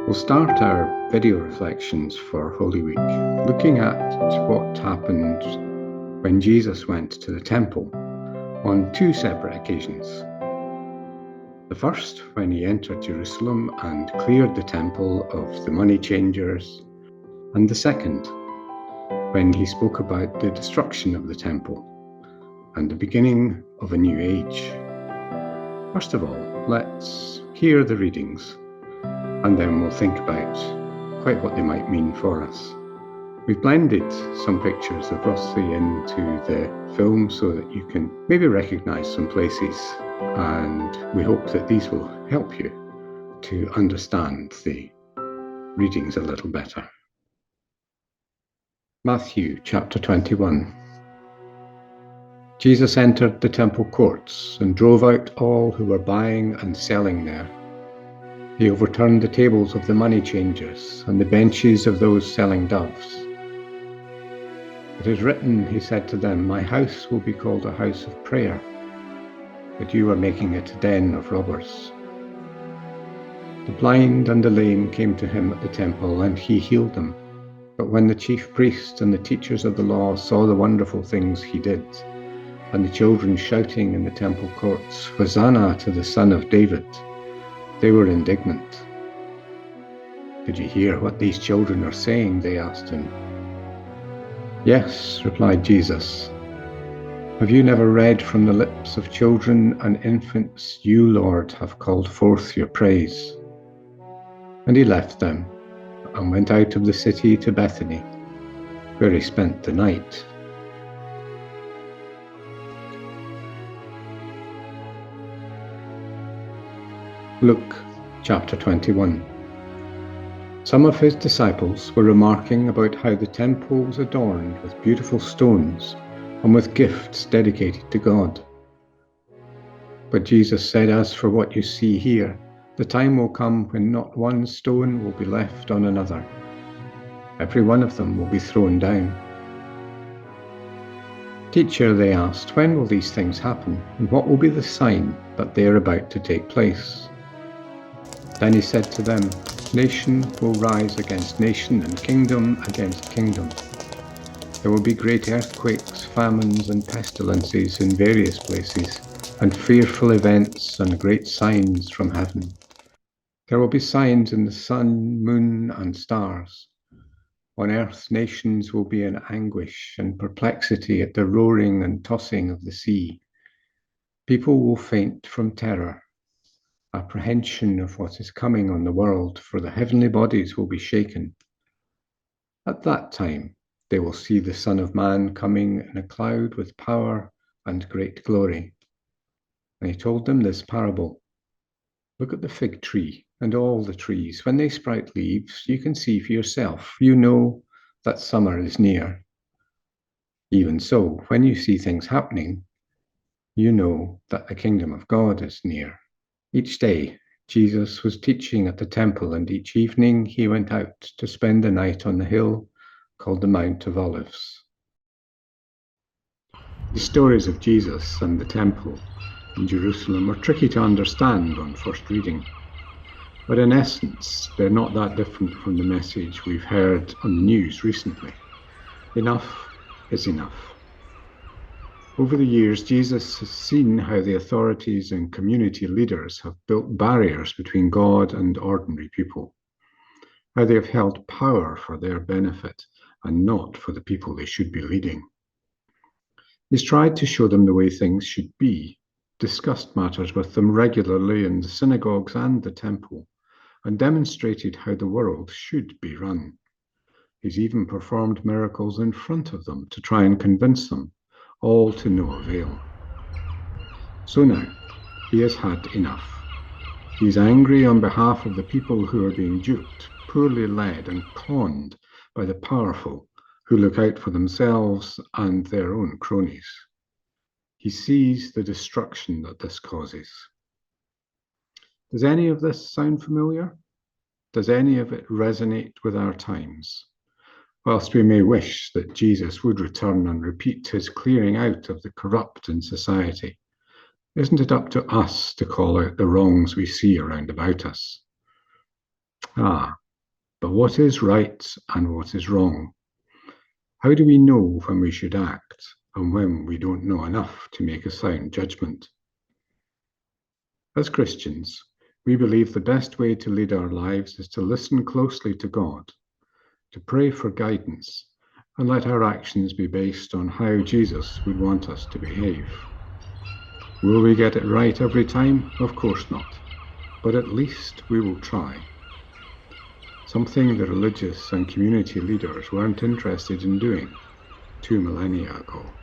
We'll start our video reflections for Holy Week looking at what happened when Jesus went to the temple on two separate occasions. The first, when he entered Jerusalem and cleared the temple of the money changers, and the second, when he spoke about the destruction of the temple and the beginning of a new age. First of all, let's hear the readings, and then we'll think about quite what they might mean for us. We've blended some pictures of Rossley into the film so that you can maybe recognise some places, and we hope that these will help you to understand the readings a little better. Matthew chapter 21. Jesus entered the temple courts and drove out all who were buying and selling there. He overturned the tables of the money changers and the benches of those selling doves. It is written, he said to them, "My house will be called a house of prayer, but you are making it a den of robbers." The blind and the lame came to him at the temple, and he healed them. But when the chief priests and the teachers of the law saw the wonderful things he did, and the children shouting in the temple courts, "Hosanna to the Son of David," they were indignant. "Did you hear what these children are saying?" they asked him. "Yes," replied Jesus. "Have you never read from the lips of children and infants, you, Lord, have called forth your praise?" And he left them and went out of the city to Bethany, where he spent the night. Luke chapter 21. Some of his disciples were remarking about how the temple was adorned with beautiful stones and with gifts dedicated to God. But Jesus said, "As for what you see here, the time will come when not one stone will be left on another. Every one of them will be thrown down." "Teacher," they asked, "when will these things happen, and what will be the sign that they are about to take place?" Then he said to them, "Nation will rise against nation and kingdom against kingdom. There will be great earthquakes, famines, and pestilences in various places, and fearful events and great signs from heaven. There will be signs in the sun, moon, and stars. On earth, nations will be in anguish and perplexity at the roaring and tossing of the sea. People will faint from terror, apprehension of what is coming on the world, for the heavenly bodies will be shaken. At that time, they will see the Son of Man coming in a cloud with power and great glory." And he told them this parable. "Look at the fig tree and all the trees. When they sprout leaves, you can see for yourself. You know that summer is near. Even so, when you see things happening, you know that the kingdom of God is near." Each day, Jesus was teaching at the temple, and each evening he went out to spend the night on the hill called the Mount of Olives. The stories of Jesus and the temple in Jerusalem are tricky to understand on first reading, but in essence, they're not that different from the message we've heard on the news recently. Enough is enough. Over the years, Jesus has seen how the authorities and community leaders have built barriers between God and ordinary people, how they have held power for their benefit and not for the people they should be leading. He's tried to show them the way things should be, discussed matters with them regularly in the synagogues and the temple, and demonstrated how the world should be run. He's even performed miracles in front of them to try and convince them, all to no avail. So now, he has had enough. He's angry on behalf of the people who are being duped, poorly led and conned by the powerful who look out for themselves and their own cronies. He sees the destruction that this causes. Does any of this sound familiar? Does any of it resonate with our times? Whilst we may wish that Jesus would return and repeat his clearing out of the corrupt in society, isn't it up to us to call out the wrongs we see around about us? But what is right and what is wrong? How do we know when we should act and when we don't know enough to make a sound judgment? As Christians, we believe the best way to lead our lives is to listen closely to God, to pray for guidance, and let our actions be based on how Jesus would want us to behave. Will we get it right every time? Of course not, but at least we will try. Something the religious and community leaders weren't interested in doing 2 millennia ago.